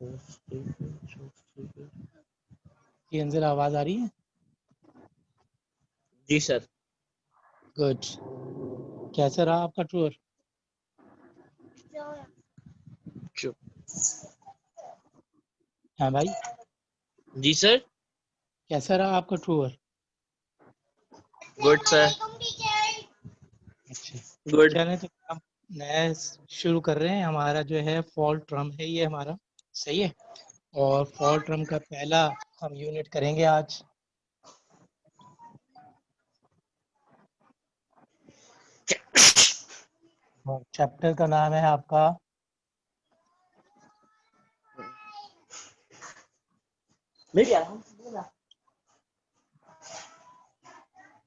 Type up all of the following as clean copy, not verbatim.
ये अंजल आवाज आ रही है? जी सर। गुड। कैसा रहा आपका टूर? चुप। हाँ भाई, जी सर। कैसा रहा आपका टूर? Good sir. अच्छा, गुड। चलें तो हम नया शुरू कर रहे हैं। हमारा जो है फॉल ट्रम है ये हमारा, सही है। और फॉल ट्रम का पहला हम यूनिट करेंगे आज। और चैप्टर का नाम है आपका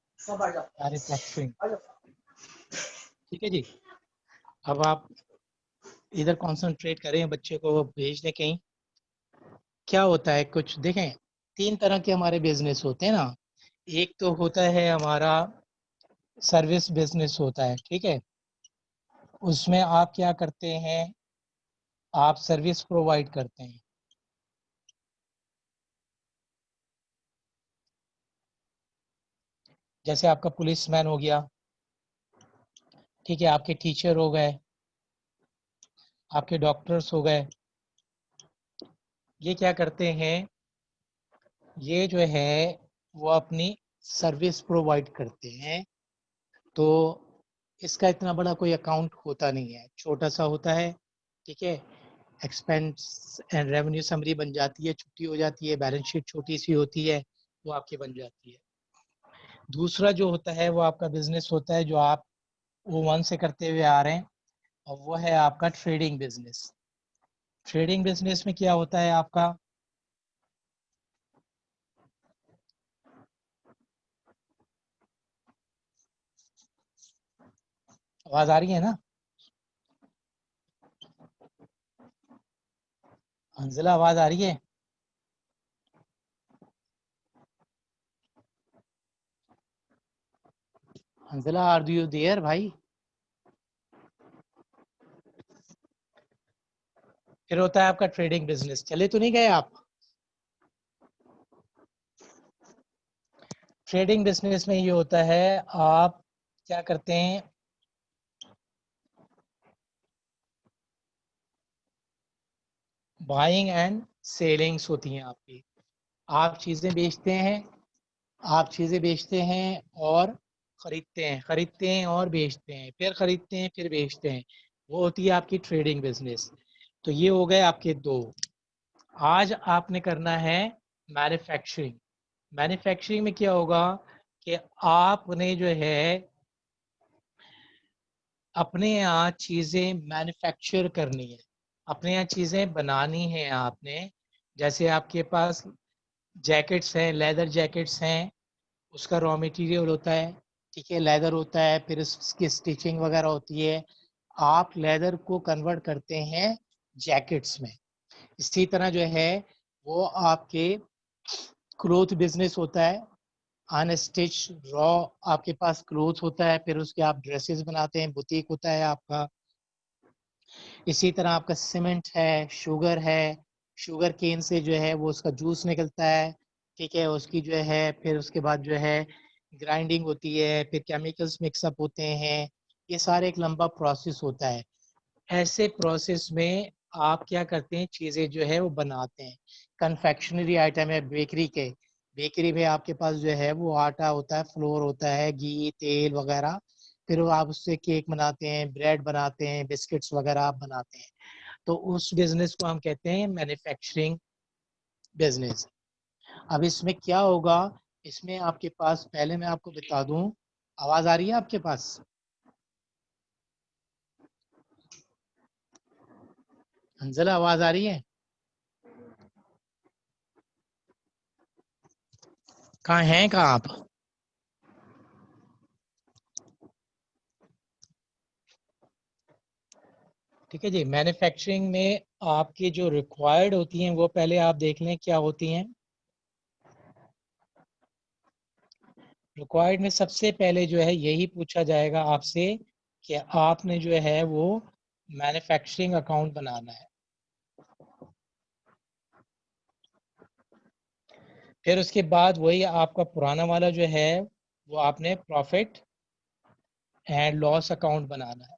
मैन्युफैक्चरिंग। ठीक है जी। अब आप इधर कंसंट्रेट करें, बच्चे को भेज दें कहीं। क्या होता है, कुछ देखें, तीन तरह के हमारे बिजनेस होते हैं ना। एक तो होता है हमारा सर्विस बिजनेस होता है, ठीक है। उसमें आप क्या करते हैं, आप सर्विस प्रोवाइड करते हैं। जैसे आपका पुलिसमैन हो गया, ठीक है, आपके टीचर हो गए, आपके डॉक्टर्स हो गए। ये क्या करते हैं, ये जो है वो अपनी सर्विस प्रोवाइड करते हैं। तो इसका इतना बड़ा कोई अकाउंट होता नहीं है, छोटा सा होता है, ठीक है। एक्सपेंस एंड रेवेन्यू समरी बन जाती है, छुट्टी हो जाती है, बैलेंस शीट छोटी सी होती है, वो आपकी बन जाती है। दूसरा जो होता है वो आपका बिजनेस होता है, जो आप O1 से करते हुए आ रहे हैं, और वो है आपका ट्रेडिंग बिजनेस। ट्रेडिंग बिजनेस में क्या होता है आपका, आवाज आ रही है ना? हंजला आवाज आ रही है? हंजला, आर यू देयर भाई? फिर होता है आपका ट्रेडिंग बिजनेस। चले तो नहीं गए आप? ट्रेडिंग बिजनेस में ये होता है, आप क्या करते हैं, बाइंग एंड सेलिंग्स होती हैं आपकी। आप चीज़ें बेचते हैं, आप चीज़ें बेचते हैं और खरीदते हैं, खरीदते हैं और बेचते हैं, फिर खरीदते हैं फिर बेचते हैं। वो होती है आपकी ट्रेडिंग बिजनेस। तो ये हो गए आपके दो। आज आपने करना है मैन्युफैक्चरिंग। मैन्युफैक्चरिंग में क्या होगा कि आपने जो है अपने यहाँ चीज़ें मैन्युफैक्चर करनी है, अपने यहाँ चीज़ें बनानी है आपने। जैसे आपके पास जैकेट्स हैं, लेदर जैकेट्स हैं, उसका रॉ मटेरियल होता है, ठीक है, लेदर होता है, फिर उसकी स्टिचिंग वगैरह होती है। आप लेदर को कन्वर्ट करते हैं जैकेट्स में। इसी तरह जो है वो आपके क्लोथ बिजनेस होता है, अनस्टिच रॉ आपके पास क्लोथ होता है, फिर उसके आप ड्रेसेस बनाते हैं, बुटीक होता है आपका। इसी तरह आपका सीमेंट है, शुगर है, शुगर केन से जो है वो उसका जूस निकलता है, ठीक है। उसकी जो है फिर उसके बाद जो है ग्राइंडिंग होती है, फिर केमिकल्स मिक्सअप होते हैं। ये सारे एक लंबा प्रोसेस होता है। ऐसे प्रोसेस में आप क्या करते हैं, चीज़ें जो है वो बनाते हैं। कन्फेक्शनरी आइटम है बेकरी के, बेकरी में आपके पास जो है वो आटा होता है, फ्लोर होता है, घी, तेल वगैरह। फिर वो आप उससे केक बनाते हैं, ब्रेड बनाते हैं, बिस्किट्स वगैरह आप बनाते हैं। तो उस बिजनेस को हम कहते हैं मैन्युफैक्चरिंग बिजनेस। अब इसमें क्या होगा, इसमें आपके पास, पहले मैं आपको बता दूं, आवाज आ रही है आपके पास? अंजला, आवाज आ रही है? कहाँ हैं, कहाँ आप? ठीक है जी। मैन्युफैक्चरिंग में आपकी जो रिक्वायर्ड होती हैं वो पहले आप देख लें क्या होती हैं। रिक्वायर्ड में सबसे पहले जो है यही पूछा जाएगा आपसे कि आपने जो है वो मैन्युफैक्चरिंग अकाउंट बनाना है। फिर उसके बाद वही आपका पुराना वाला जो है वो आपने प्रॉफिट एंड लॉस अकाउंट बनाना है।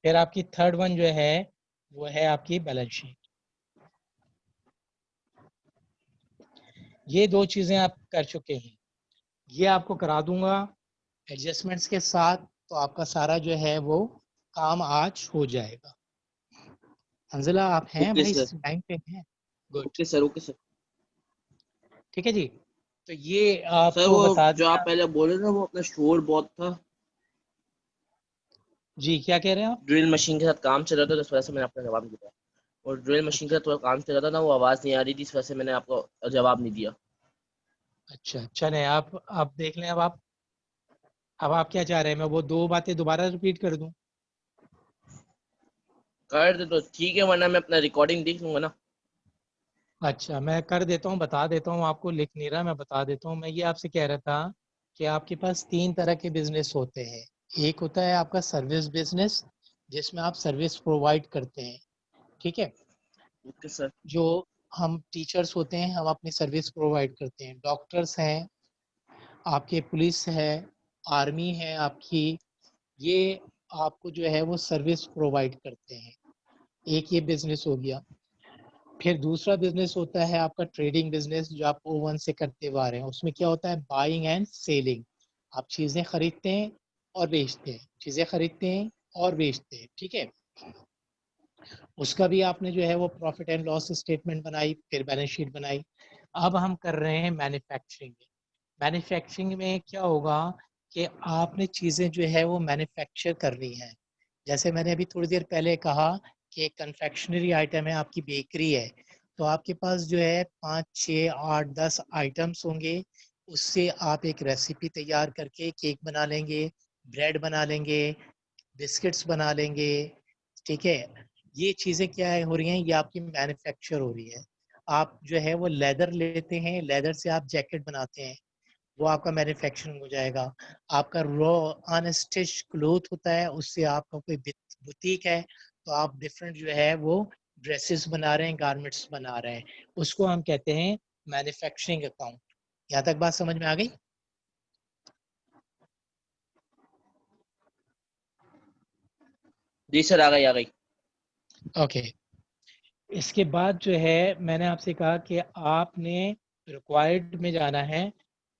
फिर आपकी थर्ड वन जो है वो है आपकी बैलेंस शीट। ये दो चीज़ें आप कर चुके हैं, ये आपको करा दूंगा एडजस्टमेंट्स के साथ, तो आपका सारा जो है वो काम आज हो जाएगा। अंजिला आप हैं ओके भाई, सर। टाइम पे हैं? Good. Okay sir. Okay sir. ठीक है जी। तो ये सर आपको वो बता जो आप दिया। पहले बोले ना, वो अपना शोर बहुत था। जी क्या कह रहे हैं आप? ड्रिल मशीन के साथ काम चल रहा था, तो इस वजह से मैंने आपका जवाब नहीं दिया। और ड्रिल मशीन के अच्छा साथ थोड़ा काम चल रहा था ना, वो आवाज़ नहीं आ रही थी, इस वजह से मैंने आपको जवाब नहीं दिया। अच्छा, चलें आप देख लें। अब आप क्या चाह रहे हैं, मैं वो दो बातें दोबारा रिपीट कर दूं? कर दे तो ठीक है, वरना मैं अपना रिकॉर्डिंग देख लूंगा ना। अच्छा मैं कर देता हूँ, बता देता हूँ आपको, लिख नहीं रहा, मैं बता देता हूँ। मैं ये आपसे कह रहा था कि आपके पास तीन तरह के बिजनेस होते हैं। एक होता है आपका सर्विस बिजनेस, जिसमें आप सर्विस प्रोवाइड करते हैं। ठीक है। Okay sir. जो हम टीचर्स होते हैं, हम अपनी सर्विस प्रोवाइड करते हैं। डॉक्टर्स हैं आपके, पुलिस है, आर्मी है आपकी, ये आपको जो है वो सर्विस प्रोवाइड करते हैं। एक ये बिजनेस हो गया। फिर दूसरा बिजनेस होता है आपका ट्रेडिंग बिजनेस, जो आप ओवन से करते हुए आ रहे हैं। उसमें क्या होता है, बाइंग एंड सेलिंग। आप चीजें खरीदते हैं और बेचते हैं, चीजें खरीदते हैं और बेचते हैं। ठीक है। उसका भी आपने जो है वो प्रॉफिट एंड लॉस स्टेटमेंट बनाई, फिर बैलेंस शीट बनाई। अब हम कर रहे हैं मैन्युफैक्चरिंग में। मैन्युफैक्चरिंग में क्या होगा कि आपने चीज़ें जो है वो मैन्युफैक्चर करनी है। जैसे मैंने अभी थोड़ी देर पहले कहा कि एक कन्फेक्शनरी आइटम है, आपकी बेकरी है, तो आपके पास जो है 5 6 8 10 आइटम्स होंगे। उससे आप एक रेसिपी तैयार करके केक बना लेंगे, ब्रेड बना लेंगे, बिस्किट्स बना लेंगे। ठीक है। ये चीज़ें क्या है हो रही हैं, ये आपकी मैन्युफैक्चर हो रही है। आप जो है वो लेदर लेते हैं, लेदर से आप जैकेट बनाते हैं, वो आपका मैन्युफैक्चरिंग हो जाएगा। आपका रॉ अनस्टिच क्लोथ होता है, उससे आपका कोई बुटीक है, तो आप डिफरेंट जो है वो ड्रेसेस बना रहे हैं, गारमेंट्स बना रहे हैं, उसको हम कहते हैं मैन्युफैक्चरिंग अकाउंट। यहाँ तक बात समझ में आ गई? जी सर, आ गई आ गई। ओके। इसके बाद जो है मैंने आपसे कहा कि आपने रिक्वायर्ड में जाना है।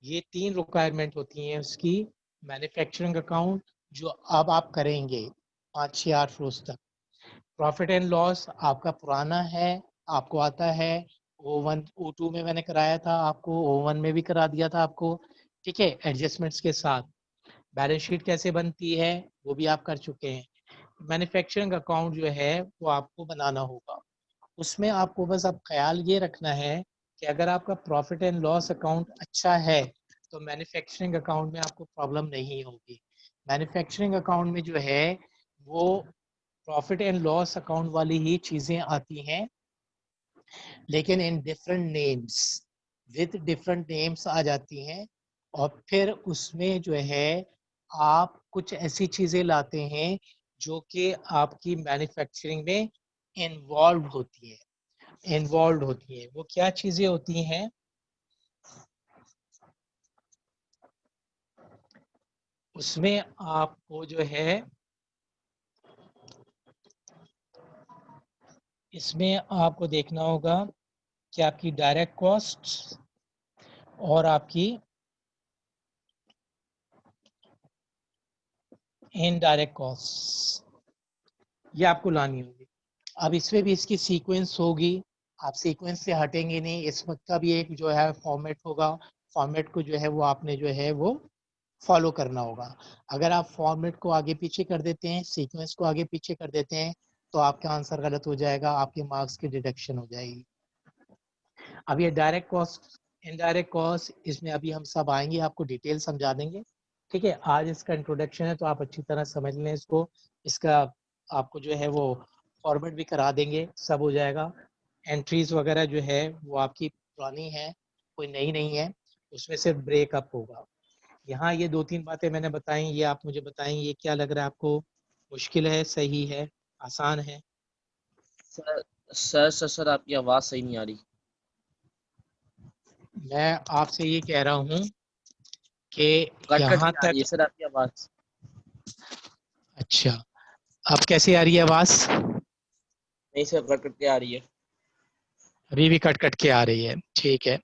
ये तीन रिक्वायरमेंट होती हैं उसकी। मैन्युफैक्चरिंग अकाउंट जो अब आप करेंगे 5 6 8 रोज तक। प्रॉफिट एंड लॉस आपका पुराना है, आपको आता है। O1 O2 में मैंने कराया था आपको, O1 में भी करा दिया था आपको। ठीक है, एडजस्टमेंट्स के साथ। बैलेंस शीट कैसे बनती है वो भी आप कर चुके हैं। मैन्युफैक्चरिंग अकाउंट जो है वो आपको बनाना होगा। उसमें आपको बस अब ख्याल ये रखना है कि अगर आपका प्रॉफिट एंड लॉस अकाउंट अच्छा है तो मैन्युफैक्चरिंग अकाउंट में आपको प्रॉब्लम नहीं होगी। मैन्युफैक्चरिंग अकाउंट में जो है वो प्रॉफिट एंड लॉस अकाउंट वाली ही चीजें आती हैं, लेकिन in different names, with different names आ जाती हैं। और फिर उसमें जो है आप कुछ ऐसी चीजें लाते हैं जो कि आपकी मैन्युफैक्चरिंग में इन्वॉल्व होती है, इन्वॉल्व होती है। वो क्या चीजें होती हैं? उसमें आपको जो है, इसमें आपको देखना होगा कि आपकी डायरेक्ट कॉस्ट और आपकी इनडायरेक्ट कॉस्ट, ये आपको लानी होगी। अब इसमें भी इसकी सीक्वेंस होगी, आप सीक्वेंस से हटेंगे नहीं। इस वक्त का भी एक जो है फॉर्मेट होगा, फॉर्मेट को जो है वो आपने जो है वो फॉलो करना होगा। अगर आप फॉर्मेट को आगे पीछे कर देते हैं, सीक्वेंस को आगे पीछे कर देते हैं, तो आपका आंसर गलत हो जाएगा, आपके मार्क्स की डिडक्शन हो जाएगी। अब ये डायरेक्ट कॉस्ट, इनडायरेक्ट कॉस्ट, इसमें अभी हम सब आएंगे, आपको डिटेल समझा देंगे। ठीक है, आज इसका इंट्रोडक्शन है तो आप अच्छी तरह समझ लें इसको। इसका आपको जो है वो फॉर्मेट भी करा देंगे, सब हो जाएगा। एंट्रीज वगैरह जो है वो आपकी पुरानी है, कोई नई नहीं है। उसमें सिर्फ ब्रेकअप होगा। यहाँ ये दो तीन बातें मैंने बताई, ये आप मुझे बताएं, ये क्या लग रहा है आपको? मुश्किल है, सही है, आसान है? सर सर आपकी आवाज़ सही नहीं आ रही। मैं आपसे ये कह रहा हूँ कि कट कट यहाँ के आ रही तक। है सर आपकी आवाज। अच्छा, अब कैसे आ रही है आवाज? नहीं सर, कट कट के आ रही है। अभी भी कट कट के आ रही है, ठीक है।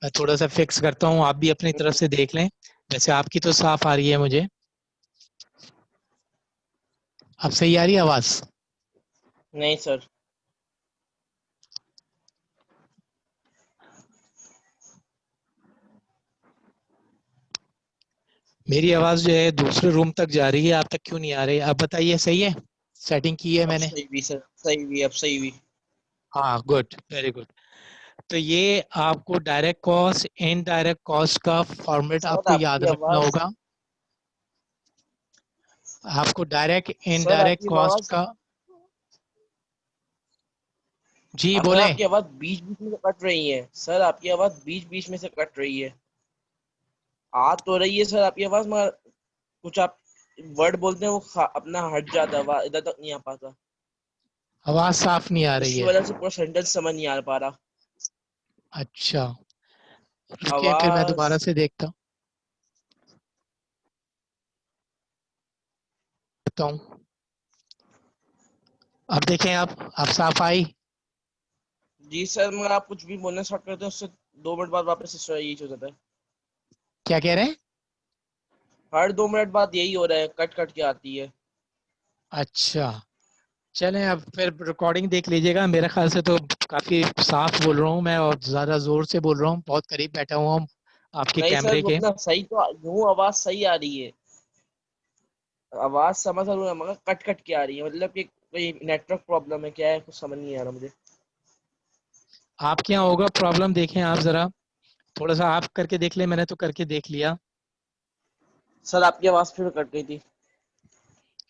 मैं थोड़ा सा फिक्स करता हूँ, आप भी अपनी तरफ से देख लें। वैसे आपकी तो साफ आ रही है मुझे। अब सही आ रही है आवाज? नहीं सर। मेरी आवाज जो है दूसरे रूम तक जा रही है, आप तक क्यों नहीं आ रही? आप बताइए, सही है? सेटिंग की है अब मैंने। सही भी सर, सही भी, अब सही भी। हाँ, गुड, वेरी गुड। तो ये आपको डायरेक्ट कॉस्ट, इनडायरेक्ट कॉस्ट का फॉर्मेट सर आपको याद आपकी रखना आवाज। होगा। आपको डायरेक्ट सर इनडायरेक्ट आपकी कॉस्ट आवाज। का। जी अब सर बोलें। आपकी आवाज बीच बीच में से कट रही है, सर आपकी आवाज बीच बीच में से कट रही है। आ तो रही है सर आपकी आवाज, मगर कुछ आप वर्ड बोलते हैं वो अपना हट जाता है, आवाज इधर तक नहीं आ पाता। आवाज साफ नहीं आ रही इसकी है। वजह से पूरा सेंटेंस समझ नहीं आ पा रहा। अच्छा, रुकिए फिर मैं आवाज। दोबारा से देखता हूँ। अब देखें, आप साफ आई? जी सर, मगर आप कुछ भी बोलना स्टार्ट करते हैं उससे 2 मिनट बाद वापस से यही हो जाता है। क्या कह रहे हैं? हर 2 मिनट बाद यही हो रहा है, कट कट के आती है। अच्छा, चलें अब फिर रिकॉर्डिंग देख लीजिएगा। मेरे ख्याल से तो काफी साफ बोल रहा हूँ मैं, और ज्यादा जोर से बोल रहा हूँ, बहुत करीब बैठा हुआ हूँ आपके नहीं सर, कैमरे वो के। अपना सही तो यूं आवाज सही आ रही है। आवाज समझ आ रही है मगर कट कट के आ रही है, मतलब कि कोई नेटवर्क प्रॉब्लम है क्या है, कुछ समझ नहीं आ रहा मुझे। आपके यहाँ होगा प्रॉब्लम, देखें आप जरा। थोड़ा सा आप करके देख लें, मैंने तो करके देख लिया। सर आपकी आवाज फिर कट गई थी।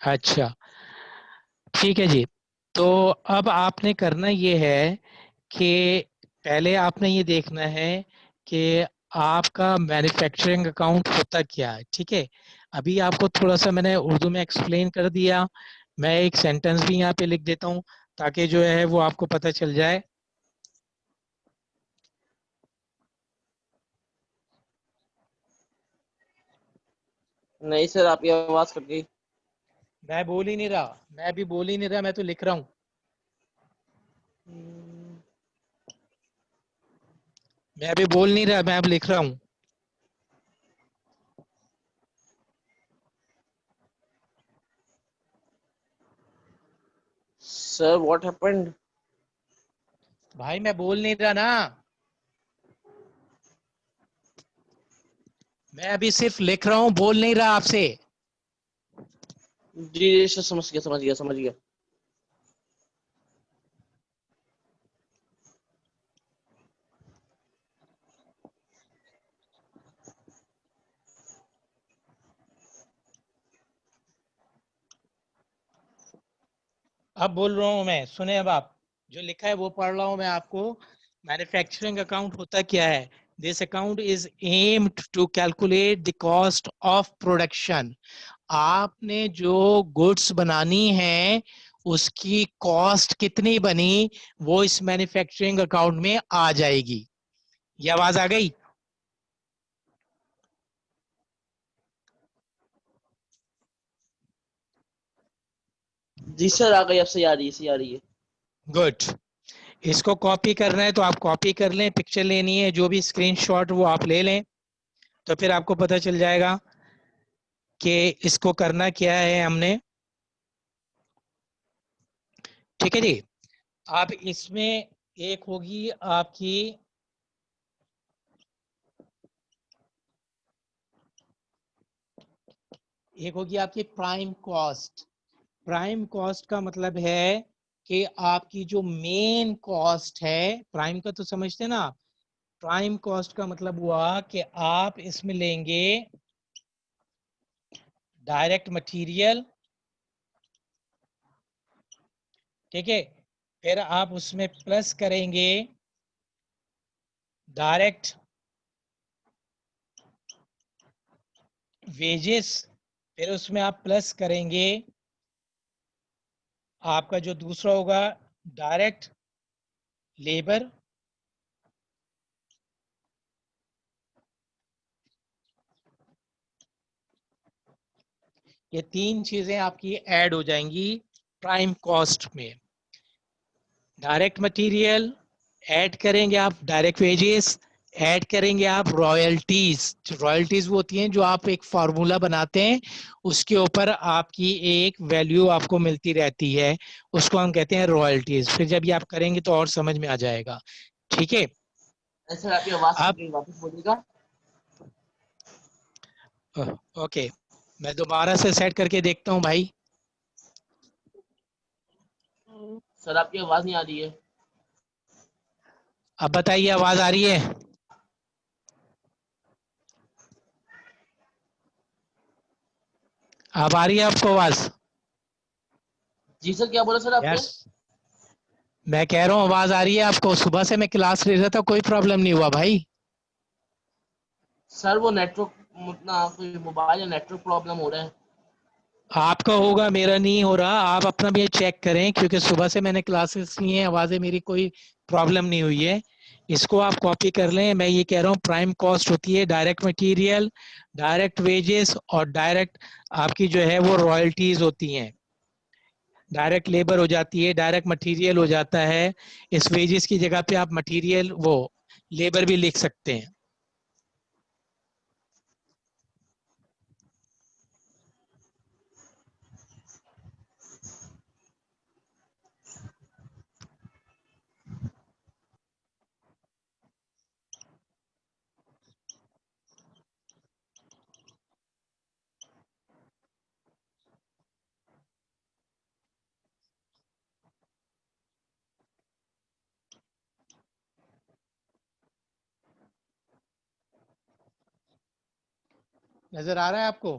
अच्छा, ठीक है जी। तो अब आपने करना ये है कि पहले आपने ये देखना है कि आपका मैन्युफैक्चरिंग अकाउंट होता क्या है, ठीक है। अभी आपको थोड़ा सा मैंने उर्दू में एक्सप्लेन कर दिया। मैं एक सेंटेंस भी यहाँ पे लिख देता हूँ ताकि जो है वो आपको पता चल जाए। नहीं सर, आपकी आवाज कट गई। मैं बोल ही नहीं रहा, मैं अभी बोल ही नहीं रहा, मैं तो लिख रहा हूँ। मैं अभी बोल नहीं रहा, मैं अब लिख रहा हूँ। Sir what happened. भाई मैं बोल नहीं रहा ना, मैं अभी सिर्फ लिख रहा हूँ, बोल नहीं रहा आपसे। जी सर, समझ गया समझ गया समझ गया। अब बोल रहा हूँ मैं, सुने अब आप। जो लिखा है वो पढ़ रहा हूँ मैं आपको। मैन्युफैक्चरिंग अकाउंट होता क्या है? This account is aimed to calculate the cost of production. आपने जो गुड्स बनानी है उसकी कॉस्ट कितनी बनी, वो इस मैन्युफैक्चरिंग अकाउंट में आ जाएगी। ये आवाज आ गई? जी सर आ गई, अब सही आ रही है, सही आ रही है। गुड। इसको कॉपी करना है तो आप कॉपी कर लें, पिक्चर लेनी है जो भी स्क्रीनशॉट वो आप ले लें, तो फिर आपको पता चल जाएगा कि इसको करना क्या है हमने। ठीक है जी। आप इसमें एक होगी आपकी, एक होगी आपकी प्राइम कॉस्ट। प्राइम कॉस्ट का मतलब है कि आपकी जो मेन कॉस्ट है, प्राइम का तो समझते हैं ना आप। प्राइम कॉस्ट का मतलब हुआ कि आप इसमें लेंगे डायरेक्ट मटेरियल, ठीक है। फिर आप उसमें प्लस करेंगे डायरेक्ट वेजेस, फिर उसमें आप प्लस करेंगे आपका जो दूसरा होगा डायरेक्ट लेबर, ये 3 चीजें आपकी ऐड हो जाएंगी प्राइम कॉस्ट में। डायरेक्ट मटेरियल ऐड करेंगे आप, डायरेक्ट वेजेस ऐड करेंगे आप, रॉयल्टीज। रॉयल्टीज वो होती हैं जो आप एक फार्मूला बनाते हैं, उसके ऊपर आपकी एक वैल्यू आपको मिलती रहती है, उसको हम कहते हैं रॉयल्टीज। फिर जब ये आप करेंगे तो और समझ में आ जाएगा। ठीक है। सर आपकी आवाज अब कट गई, वापस बोलिएगा। ओके, मैं दोबारा से सेट करके देखता हूँ भाई। सर आपकी आवाज नहीं आ रही है। अब बताइए, आवाज आ रही है? अब आ रही है आपको आवाज? जी सर, क्या बोला सर आपने? यार, मैं कह रहा हूँ आवाज आ रही है आपको? सुबह से मैं क्लास ले रहा था, कोई प्रॉब्लम नहीं हुआ भाई। सर वो नेटवर्क अपना कोई मोबाइल या नेटवर्क प्रॉब्लम हो रहा है। आपका होगा, मेरा नहीं हो रहा। आप अपना भी चेक करें, क्योंकि सुबह से मैंने क्लासेस ली हैं, आवाजें मेरी कोई प्रॉब्लम नहीं हुई है। इसको आप कॉपी कर लें। मैं ये कह रहा हूँ प्राइम कॉस्ट होती है डायरेक्ट मटेरियल, डायरेक्ट वेजेस और डायरेक्ट आपकी जो है वो रॉयल्टीज होती हैं। डायरेक्ट लेबर हो जाती है, डायरेक्ट मटेरियल हो जाता है। इस वेजेस की जगह पे आप मटेरियल वो लेबर भी लिख सकते हैं। नजर आ रहा है आपको?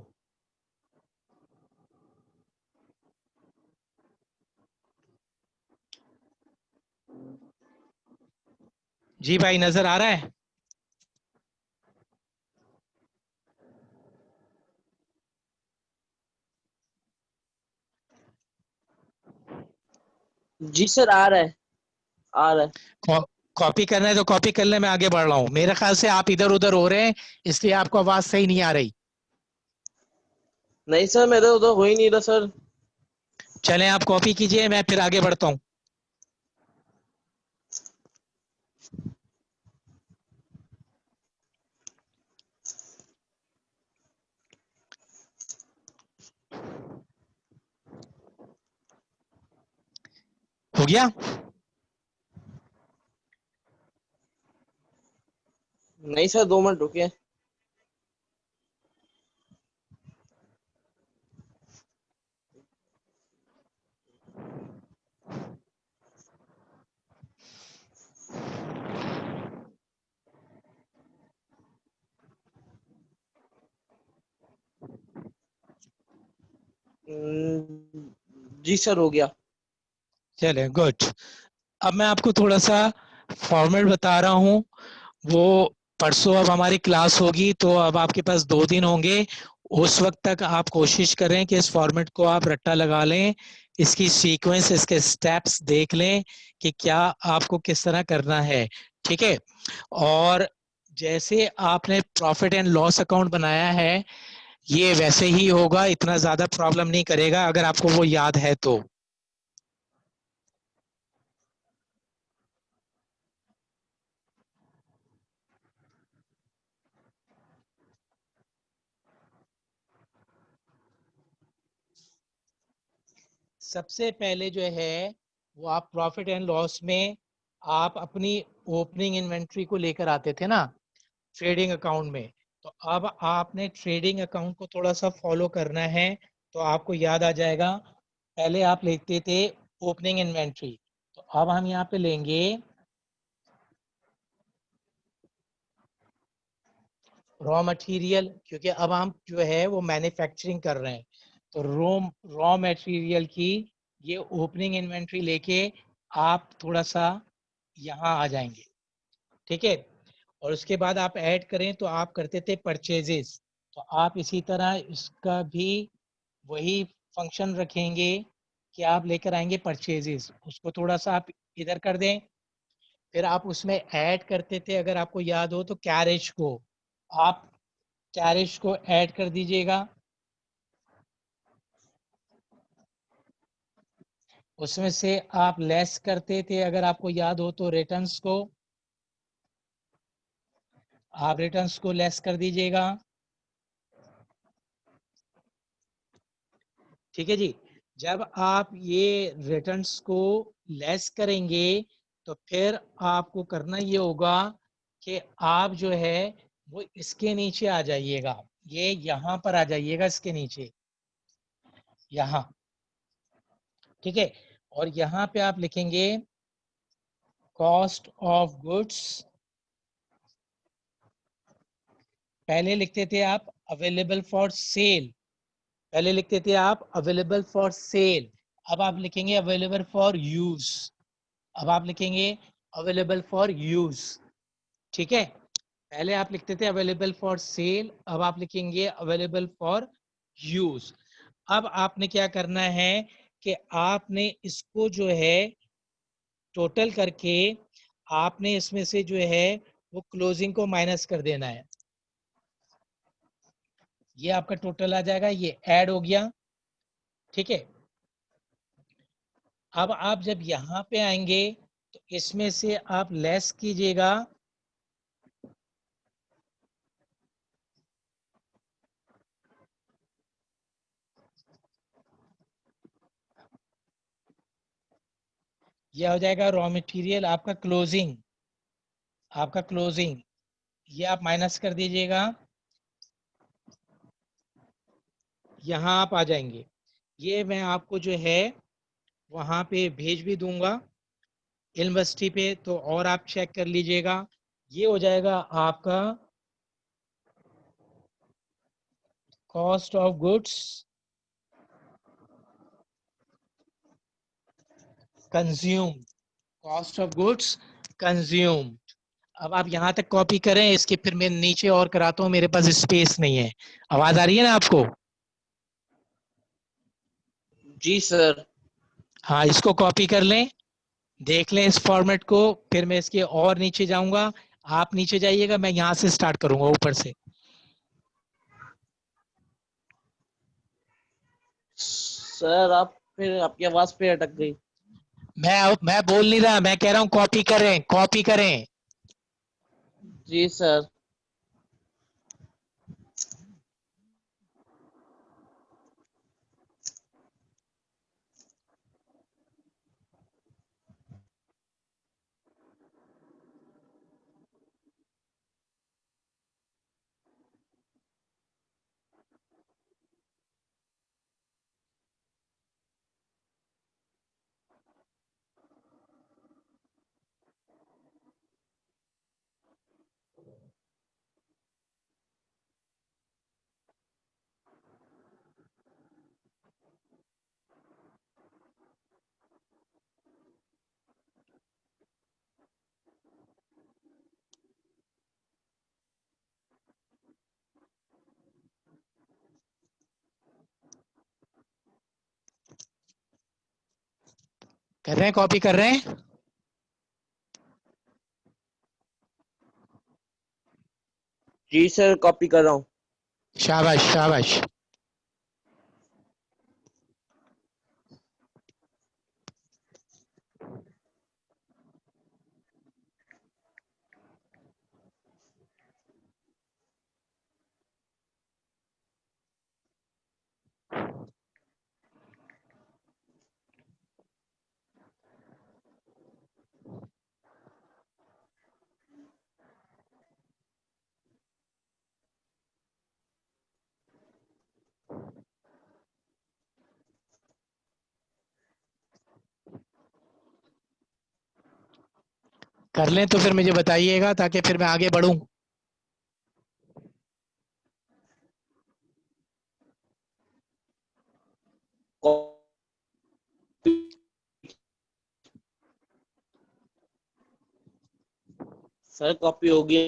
जी भाई, नजर आ रहा है? जी सर, आ रहा है, आ रहा है। कॉ- कॉपी करना है तो कॉपी कर ले, मैं आगे बढ़ रहा हूँ। मेरे ख्याल से आप इधर उधर हो रहे हैं, इसलिए आपको आवाज सही नहीं आ रही। नहीं सर, मेरा उधर हो ही नहीं रहा सर। चलें, आप कॉपी कीजिए, मैं फिर आगे बढ़ता हूँ। हो गया? नहीं सर, 2 मिनट रुकिए। जी सर, हो गया। चले, गुड। अब मैं आपको थोड़ा सा फॉर्मेट बता रहा हूँ। वो परसों अब हमारी क्लास होगी, तो अब आपके पास 2 दिन होंगे। उस वक्त तक आप कोशिश करें कि इस फॉर्मेट को आप रट्टा लगा लें, इसकी सीक्वेंस, इसके स्टेप्स देख लें कि क्या आपको किस तरह करना है। ठीक है। और जैसे आपने प्रॉफिट एंड लॉस अकाउंट बनाया है, ये वैसे ही होगा, इतना ज्यादा प्रॉब्लम नहीं करेगा अगर आपको वो याद है तो। सबसे पहले जो है वो आप प्रॉफिट एंड लॉस में आप अपनी ओपनिंग इन्वेंट्री को लेकर आते थे ना, ट्रेडिंग अकाउंट में। तो अब आपने ट्रेडिंग अकाउंट को थोड़ा सा फॉलो करना है, तो आपको याद आ जाएगा। पहले आप लेते थे ओपनिंग इन्वेंट्री, तो अब हम यहाँ पे लेंगे रॉ मटेरियल, क्योंकि अब हम जो है वो मैन्युफैक्चरिंग कर रहे हैं। तो रॉ रॉ मटेरियल की ये ओपनिंग इन्वेंट्री लेके आप थोड़ा सा यहाँ आ जाएंगे। ठीक है। और उसके बाद आप ऐड करें तो आप करते थे परचेजेस, तो आप इसी तरह इसका भी वही फंक्शन रखेंगे कि आप लेकर आएंगे परचेजेस, उसको थोड़ा सा आप इधर कर दें। फिर आप उसमें ऐड करते थे, अगर आपको याद हो तो, कैरेज को। आप कैरेज को ऐड कर दीजिएगा। उसमें से आप लेस करते थे, अगर आपको याद हो तो, रिटर्न्स को, आप रिटर्न्स को लेस कर दीजिएगा। ठीक है जी। जब आप ये रिटर्न्स को लेस करेंगे तो फिर आपको करना ये होगा कि आप जो है वो इसके नीचे आ जाइएगा, ये यहां पर आ जाइएगा, इसके नीचे यहां। ठीक है। और यहां पे आप लिखेंगे कॉस्ट ऑफ गुड्स। पहले लिखते थे आप अवेलेबल फॉर सेल, पहले लिखते थे आप अवेलेबल फॉर सेल, अब आप लिखेंगे अवेलेबल फॉर यूज, अब आप लिखेंगे अवेलेबल फॉर यूज। ठीक है। पहले आप लिखते थे अवेलेबल फॉर सेल, अब आप लिखेंगे अवेलेबल फॉर यूज। अब आपने क्या करना है कि आपने इसको जो है टोटल करके आपने इसमें से जो है वो क्लोजिंग को माइनस कर देना है। ये आपका टोटल आ जाएगा, ये ऐड हो गया। ठीक है। अब आप जब यहां पे आएंगे तो इसमें से आप लेस कीजिएगा, ये हो जाएगा रॉ मटेरियल, आपका क्लोजिंग, आपका क्लोजिंग, ये आप माइनस कर दीजिएगा। यहाँ आप आ जाएंगे, ये मैं आपको जो है वहाँ पे भेज भी दूंगा यूनिवर्सिटी पे, तो और आप चेक कर लीजिएगा। ये हो जाएगा आपका cost of goods consumed, cost of goods consumed. अब आप यहाँ तक कॉपी करें इसके, फिर मैं नीचे और कराता हूँ, मेरे पास स्पेस नहीं है। आवाज आ रही है ना आपको? जी सर। हाँ, इसको कॉपी कर लें, देख लें इस फॉर्मेट को, फिर मैं इसके और नीचे जाऊंगा, आप नीचे जाइएगा, मैं यहाँ से स्टार्ट करूंगा ऊपर से। सर आप फिर आपकी आवाज फिर अटक गई। मैं बोल नहीं रहा, मैं कह रहा हूँ कॉपी करें, कॉपी करें। जी सर। कर रहे हैं, कॉपी कर रहे हैं। जी सर कॉपी कर रहा हूँ। शाबाश शाबाश। कर लें तो फिर मुझे बताइएगा ताकि फिर मैं आगे बढ़ूं। सर कॉपी हो गई।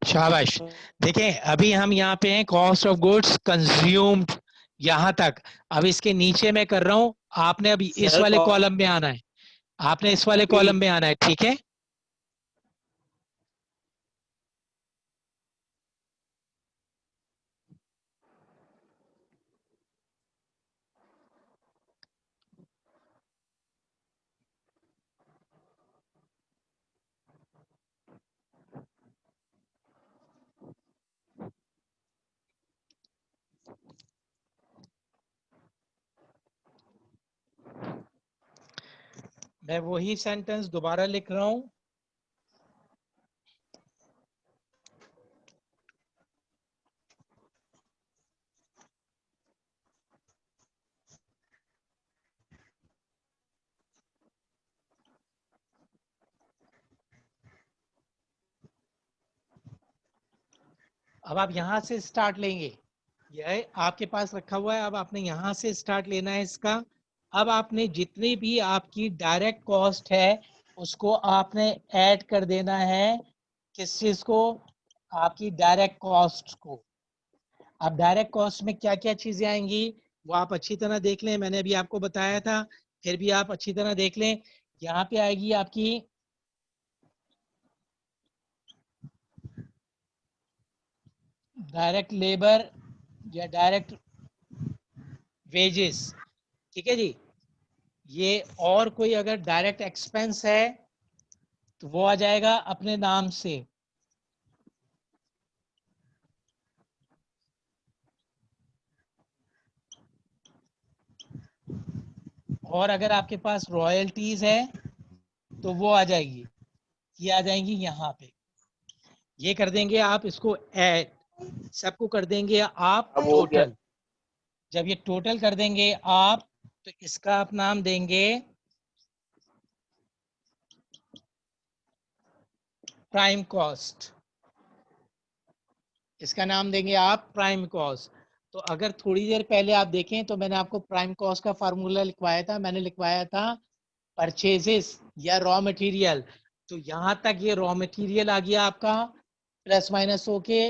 शाबाश। देखें अभी हम यहाँ पे हैं कॉस्ट ऑफ गुड्स कंज्यूम्ड, यहाँ तक। अब इसके नीचे मैं कर रहा हूँ, आपने अभी इस सर वाले कॉलम में कॉपी। आना है, आपने इस वाले कॉलम में आना है। ठीक है। मैं वही सेंटेंस दोबारा लिख रहा हूं। अब आप यहां से स्टार्ट लेंगे, यह आपके पास रखा हुआ है, अब आपने यहां से स्टार्ट लेना है इसका। अब आपने जितनी भी आपकी डायरेक्ट कॉस्ट है उसको आपने ऐड कर देना है। किस चीज को? आपकी डायरेक्ट कॉस्ट को। अब डायरेक्ट कॉस्ट में क्या क्या चीजें आएंगी वो आप अच्छी तरह देख लें, मैंने अभी आपको बताया था, फिर भी आप अच्छी तरह देख लें। यहाँ पे आएगी आपकी डायरेक्ट लेबर या डायरेक्ट वेजेस, ठीक है जी। ये और कोई अगर डायरेक्ट एक्सपेंस है तो वो आ जाएगा अपने नाम से। और अगर आपके पास रॉयल्टीज है तो वो आ जाएगी, ये आ जाएंगी यहाँ पे। ये कर देंगे आप इसको ऐड, सबको कर देंगे आप अब हो गया। टोटल। जब ये टोटल कर देंगे आप तो इसका आप नाम देंगे प्राइम कॉस्ट। इसका नाम देंगे आप प्राइम कॉस्ट। तो अगर थोड़ी देर पहले आप देखें तो मैंने आपको प्राइम कॉस्ट का फार्मूला लिखवाया था, मैंने लिखवाया था परचेजेस या रॉ मटेरियल। तो यहां तक ये रॉ मटेरियल आ गया आपका प्लस माइनस होके,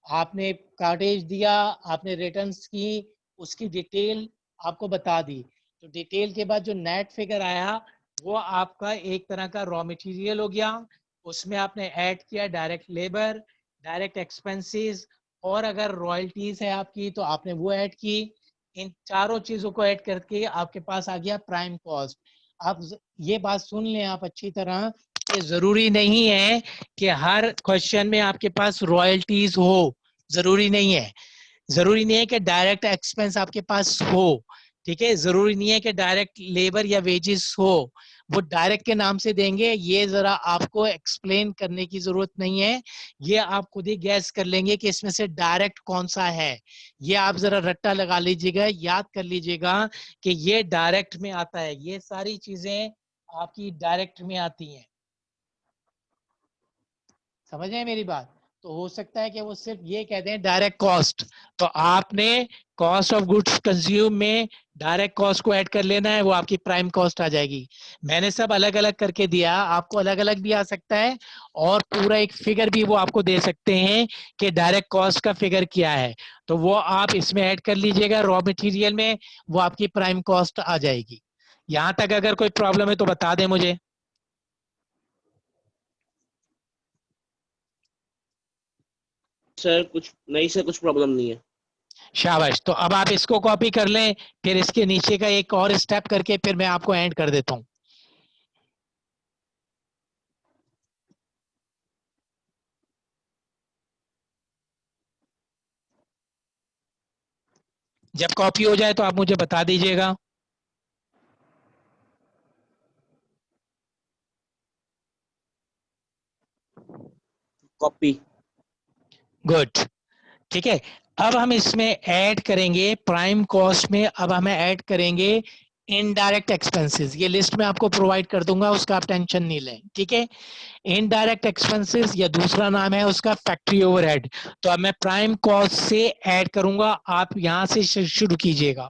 आपने कार्टेज दिया, आपने रिटर्न्स की, उसकी डिटेल आपको बता दी। तो डिटेल के बाद जो नेट फिगर आया वो आपका एक तरह का रॉ मटेरियल हो गया। उसमें आपने ऐड किया डायरेक्ट लेबर, डायरेक्ट एक्सपेंसेस, और अगर रॉयल्टीज है आपकी तो आपने वो ऐड की। इन चारों चीजों को ऐड करके आपके पास आ गया प्राइम कॉस्ट। आप ये बात सुन लें आप अच्छी तरह, कि जरूरी नहीं है कि हर क्वेश्चन में आपके पास रॉयल्टीज हो, जरूरी नहीं है। जरूरी नहीं है कि डायरेक्ट एक्सपेंस आपके पास हो, ठीक है। जरूरी नहीं है कि डायरेक्ट लेबर या वेजेस हो। वो डायरेक्ट के नाम से देंगे, ये जरा आपको एक्सप्लेन करने की जरूरत नहीं है। ये आप खुद ही गैस कर लेंगे कि इसमें से डायरेक्ट कौन सा है। ये आप जरा रट्टा लगा लीजिएगा, याद कर लीजिएगा कि ये डायरेक्ट में आता है, ये सारी चीजें आपकी डायरेक्ट में आती हैं। समझ रहे हैं मेरी बात? तो हो सकता है कि वो सिर्फ ये कह दें डायरेक्ट कॉस्ट, तो आपने कॉस्ट ऑफ गुड्स कंज्यूम में डायरेक्ट कॉस्ट को ऐड कर लेना है, वो आपकी प्राइम कॉस्ट आ जाएगी। मैंने सब अलग अलग करके दिया, आपको अलग अलग भी आ सकता है, और पूरा एक फिगर भी वो आपको दे सकते हैं कि डायरेक्ट कॉस्ट का फिगर क्या है। तो वो आप इसमें ऐड कर लीजिएगा रॉ मटेरियल में, वो आपकी प्राइम कॉस्ट आ जाएगी। यहां तक अगर कोई प्रॉब्लम है तो बता दें मुझे। सर कुछ नहीं, सर कुछ प्रॉब्लम नहीं है। शाबाश, तो अब आप इसको कॉपी कर लें, फिर इसके नीचे का एक और स्टेप करके फिर मैं आपको एंड कर देता हूं। जब कॉपी हो जाए तो आप मुझे बता दीजिएगा। कॉपी। गुड, ठीक है। अब हम इसमें ऐड करेंगे प्राइम कॉस्ट में, अब हमें ऐड करेंगे इनडायरेक्ट एक्सपेंसेस। ये लिस्ट में आपको प्रोवाइड कर दूंगा, उसका आप टेंशन नहीं लें, ठीक है। इनडायरेक्ट एक्सपेंसेस या दूसरा नाम है उसका फैक्ट्री ओवरहेड। तो अब मैं प्राइम कॉस्ट से ऐड करूंगा, आप यहां से शुरू कीजिएगा।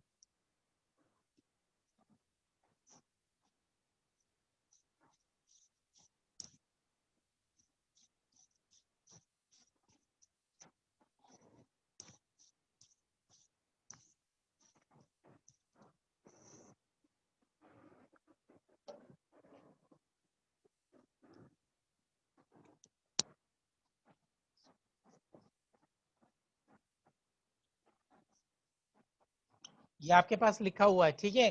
ये आपके पास लिखा हुआ है, ठीक है।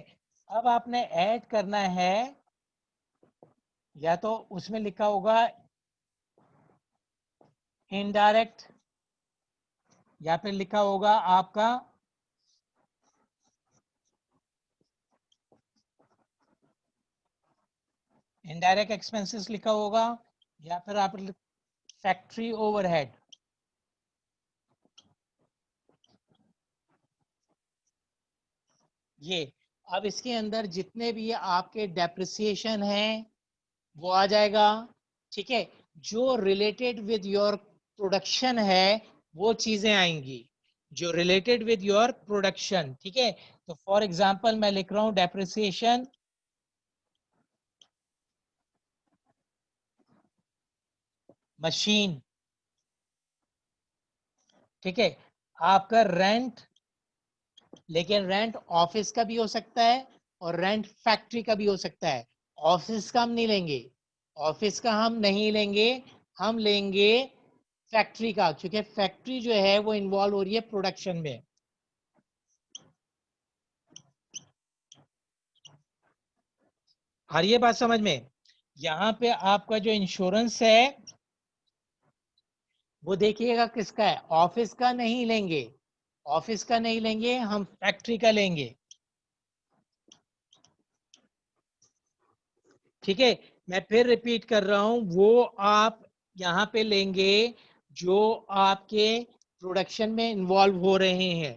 अब आपने ऐड करना है, या तो उसमें लिखा होगा इनडायरेक्ट, या फिर लिखा होगा आपका इनडायरेक्ट एक्सपेंसेस लिखा होगा या फिर आप फैक्ट्री ओवरहेड। ये अब इसके अंदर जितने भी आपके डेप्रिसिएशन हैं वो आ जाएगा। ठीक है, जो रिलेटेड विद योर प्रोडक्शन है वो चीजें आएंगी जो रिलेटेड विद योर प्रोडक्शन। ठीक है, तो फॉर एग्जांपल मैं लिख रहा हूं डेप्रिसिएशन मशीन। ठीक है, आपका रेंट, लेकिन रेंट ऑफिस का भी हो सकता है और रेंट फैक्ट्री का भी हो सकता है। ऑफिस का हम नहीं लेंगे, ऑफिस का हम नहीं लेंगे, हम लेंगे फैक्ट्री का, क्योंकि फैक्ट्री जो है वो इन्वॉल्व हो रही है प्रोडक्शन में। आ रही है बात समझ में? यहाँ पे आपका जो इंश्योरेंस है वो देखिएगा किसका है, ऑफिस का नहीं लेंगे, ऑफिस का नहीं लेंगे, हम फैक्ट्री का लेंगे। ठीक है, मैं फिर रिपीट कर रहा हूं, वो आप यहाँ पे लेंगे जो आपके प्रोडक्शन में इन्वॉल्व हो रहे हैं,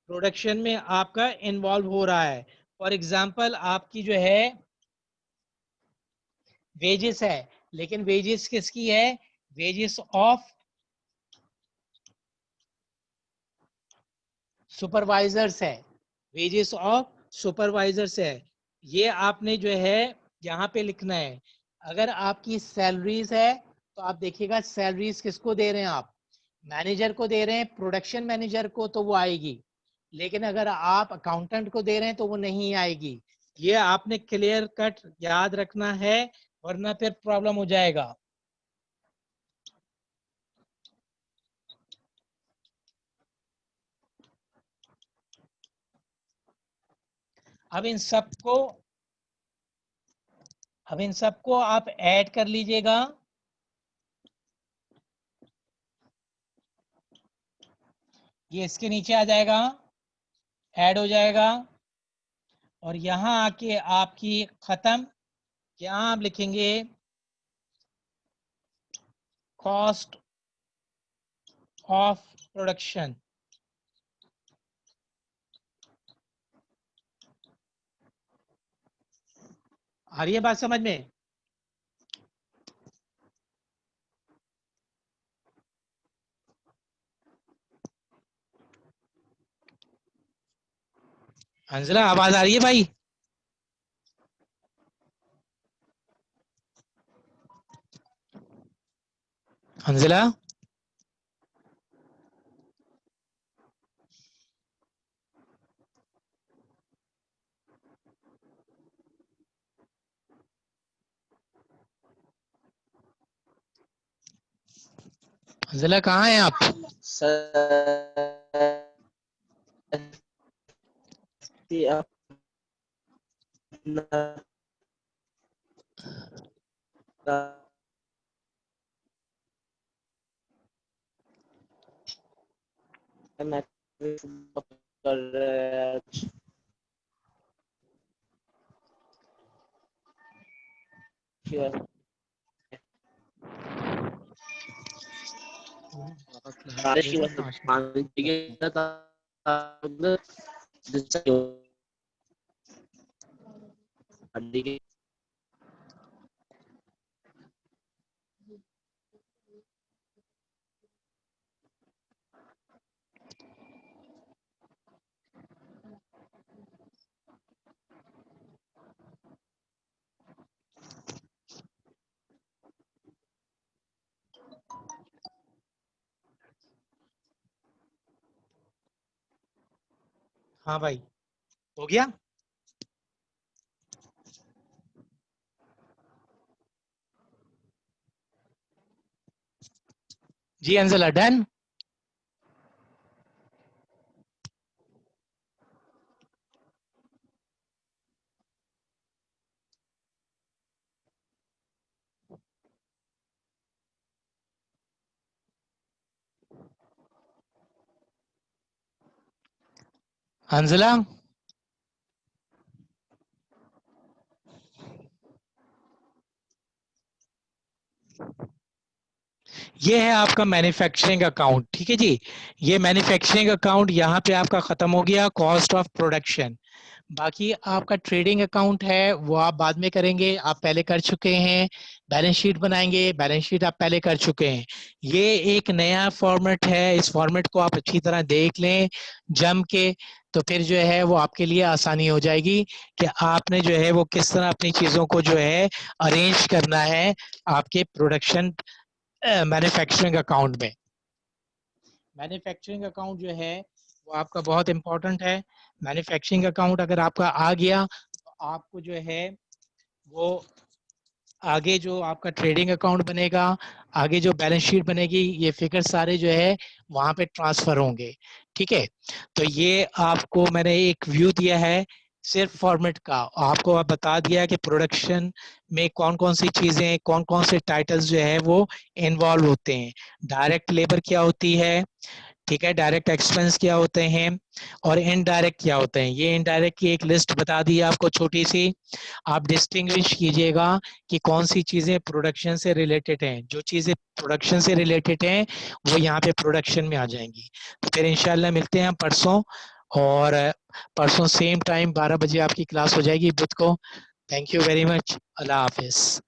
प्रोडक्शन में आपका इन्वॉल्व हो रहा है। फॉर एग्जांपल आपकी जो है वेजेस है, लेकिन वेजेस किसकी है, वेजेस ऑफ सुपरवाइजर्स है, वेजेस ऑफ सुपरवाइजर्स है। ये आपने जो है यहाँ पे लिखना है। अगर आपकी सैलरीज है तो आप देखिएगा सैलरीज किसको दे रहे हैं आप, मैनेजर को दे रहे हैं, प्रोडक्शन मैनेजर को, तो वो आएगी। लेकिन अगर आप अकाउंटेंट को दे रहे हैं तो वो नहीं आएगी। ये आपने क्लियर कट याद रखना है, वरना फिर प्रॉब्लम हो जाएगा। अब इन सबको अब इन सबको आप ऐड कर लीजिएगा। ये इसके नीचे आ जाएगा, ऐड हो जाएगा, और यहां आके आपकी खत्म। यहां आप लिखेंगे कॉस्ट ऑफ प्रोडक्शन। आ रही है बात समझ में? हंसला आवाज आ रही है भाई? हंसला, हंसला कहाँ हैं आप? सर अपना मैं कर रहा है आज। बारिश की वजह से पानी गिर था जिससे हड्डी के हाँ भाई, हो गया। जी हंसला, डन। हंसला, ये है आपका मैन्युफैक्चरिंग अकाउंट, ठीक है जी। ये मैन्युफैक्चरिंग अकाउंट यहाँ पे आपका खत्म हो गया, कॉस्ट ऑफ प्रोडक्शन। बाकी आपका ट्रेडिंग अकाउंट है वो आप बाद में करेंगे, आप पहले कर चुके हैं। बैलेंस शीट बनाएंगे, बैलेंस शीट आप पहले कर चुके हैं। ये एक नया फॉर्मेट है, इस फॉर्मेट को आप अच्छी तरह देख लें जम के, तो फिर जो है वो आपके लिए आसानी हो जाएगी कि आपने जो है वो किस तरह अपनी चीजों को जो है अरेंज करना है आपके प्रोडक्शन मैन्युफैक्चरिंग अकाउंट में। मैन्युफैक्चरिंग अकाउंट जो है वो आपका बहुत इंपॉर्टेंट है। मैन्युफैक्चरिंग अकाउंट अगर आपका आ गया तो आपको जो है वो आगे जो आपका ट्रेडिंग अकाउंट बनेगा, आगे जो बैलेंस शीट बनेगी, ये फिगर सारे जो है वहां पे ट्रांसफर होंगे। ठीक है, तो ये आपको मैंने एक व्यू दिया है सिर्फ फॉर्मेट का, आपको आप बता दिया कि प्रोडक्शन में कौन कौन सी चीजें, कौन कौन से टाइटल्स जो है वो इन्वॉल्व होते हैं। डायरेक्ट लेबर क्या होती है, ठीक है, डायरेक्ट एक्सपेंस क्या होते हैं, और इनडायरेक्ट क्या होते हैं। ये इनडायरेक्ट की एक लिस्ट बता दी आपको छोटी सी। आप डिस्टिंग्विश कीजिएगा कि कौन सी चीजें प्रोडक्शन से रिलेटेड हैं। जो चीजें प्रोडक्शन से रिलेटेड हैं वो यहाँ पे प्रोडक्शन में आ जाएंगी। तो फिर इंशाल्लाह मिलते हैं हम परसों, और परसों सेम टाइम 12 बजे आपकी क्लास हो जाएगी बुध को। Thank you very much, Allah Hafiz.